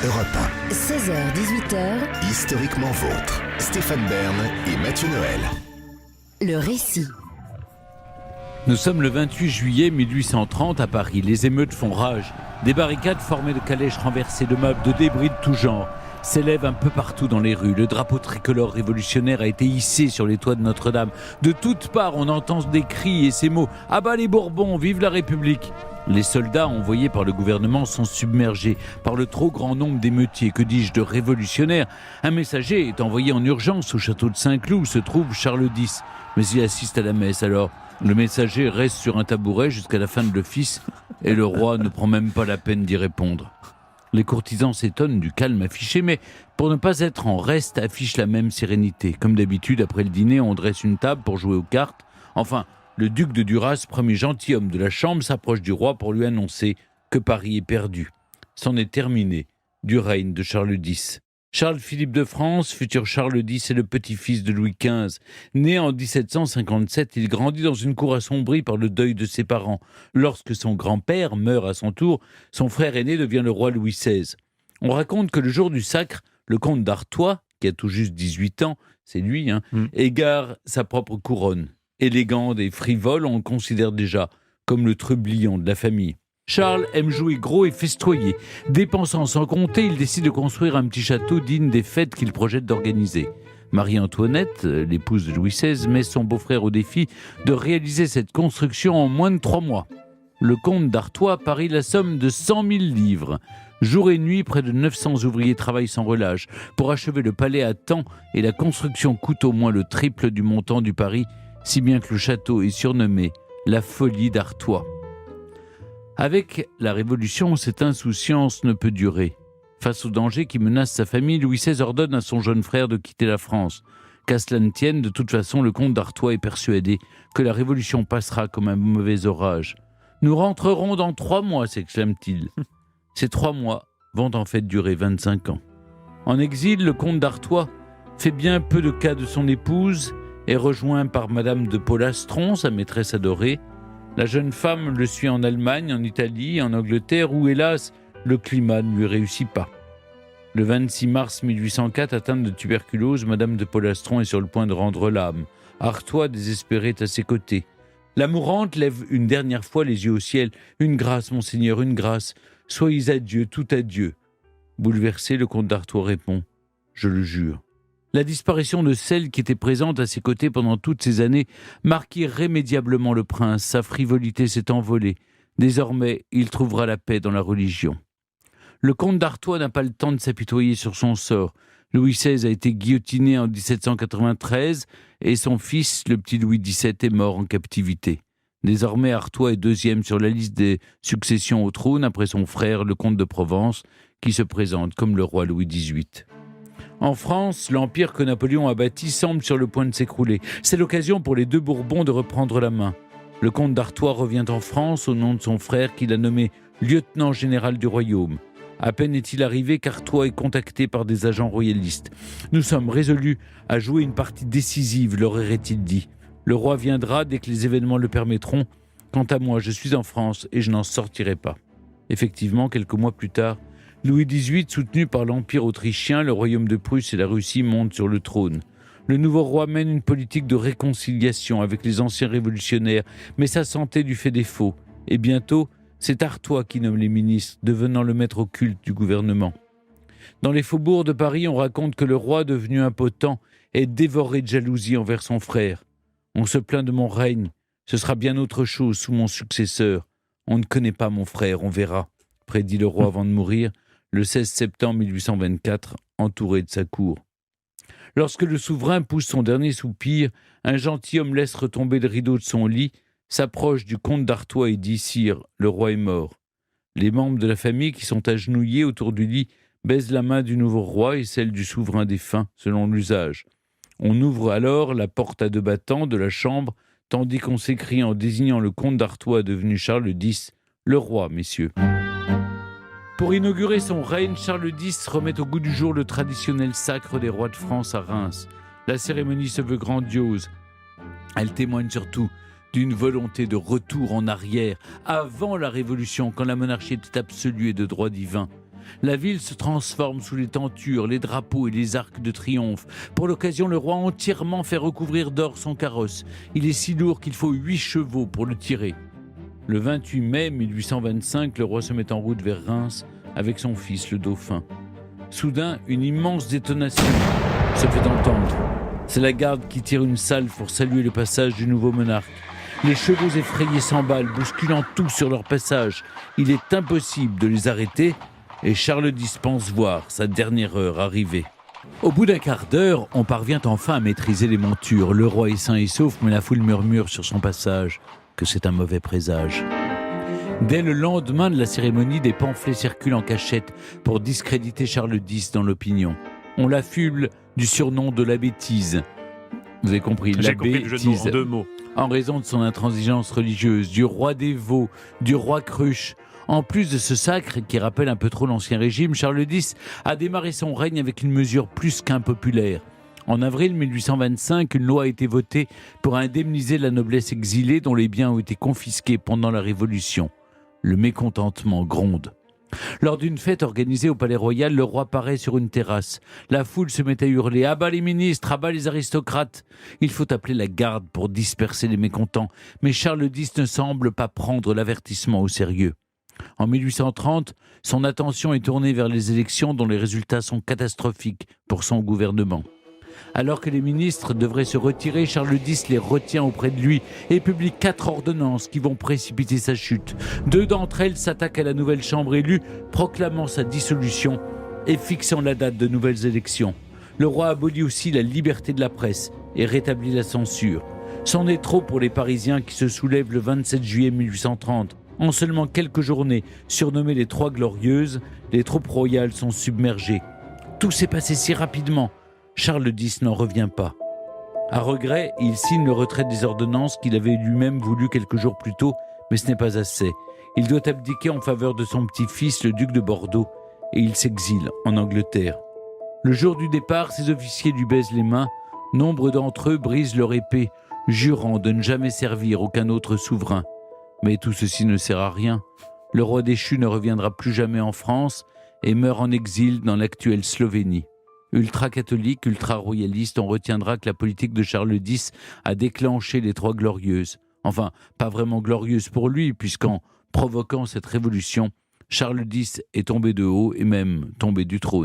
Europe 16h-18h, 1, historiquement vôtre. Stéphane Bern et Mathieu Noël. le récit. Nous sommes le 28 juillet 1830 à Paris. Les émeutes font rage. Des barricades formées de calèches renversées, de meubles, de débris de tout genre s'élèvent un peu partout dans les rues. Le drapeau tricolore révolutionnaire a été hissé sur les toits de Notre-Dame. De toutes parts, on entend des cris et ces mots « À bas les Bourbons, vive la République !» Les soldats envoyés par le gouvernement sont submergés par le trop grand nombre d'émeutiers, que dis-je, de révolutionnaires. Un messager est envoyé en urgence au château de Saint-Cloud où se trouve Charles X. Mais il assiste à la messe alors. Le messager reste sur un tabouret jusqu'à la fin de l'office et le roi ne prend même pas la peine d'y répondre. Les courtisans s'étonnent du calme affiché, mais pour ne pas être en reste, affichent la même sérénité. Comme d'habitude, après le dîner, on dresse une table pour jouer aux cartes. Enfin, le duc de Duras, premier gentilhomme de la Chambre, s'approche du roi pour lui annoncer que Paris est perdu. C'en est terminé du règne de Charles X. Charles-Philippe de France, futur Charles X, est le petit-fils de Louis XV. Né en 1757, il grandit dans une cour assombrie par le deuil de ses parents. Lorsque son grand-père meurt à son tour, son frère aîné devient le roi Louis XVI. On raconte que le jour du sacre, le comte d'Artois, qui a tout juste 18 ans, c'est lui, égare sa propre couronne. Élégante et frivole, on le considère déjà comme le trublion de la famille. Charles aime jouer gros et festoyer. Dépensant sans compter, il décide de construire un petit château digne des fêtes qu'il projette d'organiser. Marie-Antoinette, l'épouse de Louis XVI, met son beau-frère au défi de réaliser cette construction en moins de 3 mois. Le comte d'Artois parie la somme de 100 000 livres. Jour et nuit, près de 900 ouvriers travaillent sans relâche pour achever le palais à temps et la construction coûte au moins le triple du montant du pari, si bien que le château est surnommé la folie d'Artois. Avec la Révolution, cette insouciance ne peut durer. Face aux dangers qui menacent sa famille, Louis XVI ordonne à son jeune frère de quitter la France. Qu'à cela ne tienne, de toute façon, le comte d'Artois est persuadé que la Révolution passera comme un mauvais orage. « Nous rentrerons dans 3 mois », s'exclame-t-il. Ces 3 mois vont en fait durer 25 ans. En exil, le comte d'Artois fait bien peu de cas de son épouse, est rejoint par Madame de Polastron, sa maîtresse adorée. La jeune femme le suit en Allemagne, en Italie, en Angleterre, où, hélas, le climat ne lui réussit pas. Le 26 mars 1804, atteinte de tuberculose, Madame de Polastron est sur le point de rendre l'âme. Artois, désespéré, est à ses côtés. La mourante lève une dernière fois les yeux au ciel. « Une grâce, monseigneur, une grâce. Soyez à Dieu, tout à Dieu. » Bouleversé, le comte d'Artois répond « Je le jure. » La disparition de celle qui était présente à ses côtés pendant toutes ces années marque irrémédiablement le prince. Sa frivolité s'est envolée. Désormais, il trouvera la paix dans la religion. Le comte d'Artois n'a pas le temps de s'apitoyer sur son sort. Louis XVI a été guillotiné en 1793 et son fils, le petit Louis XVII, est mort en captivité. Désormais, Artois est deuxième sur la liste des successions au trône après son frère, le comte de Provence, qui se présente comme le roi Louis XVIII. En France, l'empire que Napoléon a bâti semble sur le point de s'écrouler. C'est l'occasion pour les 2 Bourbons de reprendre la main. Le comte d'Artois revient en France au nom de son frère qu'il a nommé lieutenant général du royaume. À peine est-il arrivé qu'Artois est contacté par des agents royalistes. « Nous sommes résolus à jouer une partie décisive », leur aurait-il dit. « Le roi viendra dès que les événements le permettront. Quant à moi, je suis en France et je n'en sortirai pas. » Effectivement, quelques mois plus tard, Louis XVIII, soutenu par l'Empire autrichien, le royaume de Prusse et la Russie montent sur le trône. Le nouveau roi mène une politique de réconciliation avec les anciens révolutionnaires, mais sa santé lui fait défaut. Et bientôt, c'est Artois qui nomme les ministres, devenant le maître occulte du gouvernement. Dans les faubourgs de Paris, on raconte que le roi, devenu impotent, est dévoré de jalousie envers son frère. « On se plaint de mon règne, ce sera bien autre chose sous mon successeur. On ne connaît pas mon frère, on verra », prédit le roi avant de mourir, le 16 septembre 1824, entouré de sa cour. Lorsque le souverain pousse son dernier soupir, un gentilhomme laisse retomber le rideau de son lit, s'approche du comte d'Artois et dit « Sire, le roi est mort ». Les membres de la famille qui sont agenouillés autour du lit baisent la main du nouveau roi et celle du souverain défunt, selon l'usage. On ouvre alors la porte à 2 battants de la chambre, tandis qu'on s'écrie en désignant le comte d'Artois devenu Charles X, « Le roi, messieurs ». Pour inaugurer son règne, Charles X remet au goût du jour le traditionnel sacre des rois de France à Reims. La cérémonie se veut grandiose. Elle témoigne surtout d'une volonté de retour en arrière, avant la Révolution, quand la monarchie était absolue et de droit divin. La ville se transforme sous les tentures, les drapeaux et les arcs de triomphe. Pour l'occasion, le roi a entièrement fait recouvrir d'or son carrosse. Il est si lourd qu'il faut 8 chevaux pour le tirer. Le 28 mai 1825, le roi se met en route vers Reims avec son fils, le dauphin. Soudain, une immense détonation se fait entendre. C'est la garde qui tire une salve pour saluer le passage du nouveau monarque. Les chevaux effrayés s'emballent, bousculant tout sur leur passage. Il est impossible de les arrêter et Charles X pense voir sa dernière heure arriver. Au bout d'un quart d'heure, on parvient enfin à maîtriser les montures. Le roi est sain et sauf, mais la foule murmure sur son passage que c'est un mauvais présage. Dès le lendemain de la cérémonie, des pamphlets circulent en cachette pour discréditer Charles X dans l'opinion. On l'affuble du surnom de la bêtise. Vous avez compris, la bêtise. En 2 mots. En raison de son intransigeance religieuse, du roi des veaux, du roi cruche. En plus de ce sacre qui rappelle un peu trop l'Ancien Régime, Charles X a démarré son règne avec une mesure plus qu'impopulaire. En avril 1825, une loi a été votée pour indemniser la noblesse exilée dont les biens ont été confisqués pendant la Révolution. Le mécontentement gronde. Lors d'une fête organisée au Palais Royal, le roi paraît sur une terrasse. La foule se met à hurler « À bas les ministres, à bas les aristocrates !» Il faut appeler la garde pour disperser les mécontents, mais Charles X ne semble pas prendre l'avertissement au sérieux. En 1830, son attention est tournée vers les élections dont les résultats sont catastrophiques pour son gouvernement. Alors que les ministres devraient se retirer, Charles X les retient auprès de lui et publie 4 ordonnances qui vont précipiter sa chute. 2 d'entre elles s'attaquent à la nouvelle chambre élue, proclamant sa dissolution et fixant la date de nouvelles élections. Le roi abolit aussi la liberté de la presse et rétablit la censure. C'en est trop pour les Parisiens qui se soulèvent le 27 juillet 1830. En seulement quelques journées, surnommées les 3 Glorieuses, les troupes royales sont submergées. Tout s'est passé si rapidement. Charles X n'en revient pas. À regret, il signe le retrait des ordonnances qu'il avait lui-même voulu quelques jours plus tôt, mais ce n'est pas assez. Il doit abdiquer en faveur de son petit-fils, le duc de Bordeaux, et il s'exile en Angleterre. Le jour du départ, ses officiers lui baisent les mains. Nombre d'entre eux brisent leur épée, jurant de ne jamais servir aucun autre souverain. Mais tout ceci ne sert à rien. Le roi déchu ne reviendra plus jamais en France et meurt en exil dans l'actuelle Slovénie. Ultra-catholique, ultra-royaliste, on retiendra que la politique de Charles X a déclenché les 3 Glorieuses. Enfin, pas vraiment glorieuse pour lui, puisqu'en provoquant cette révolution, Charles X est tombé de haut et même tombé du trône.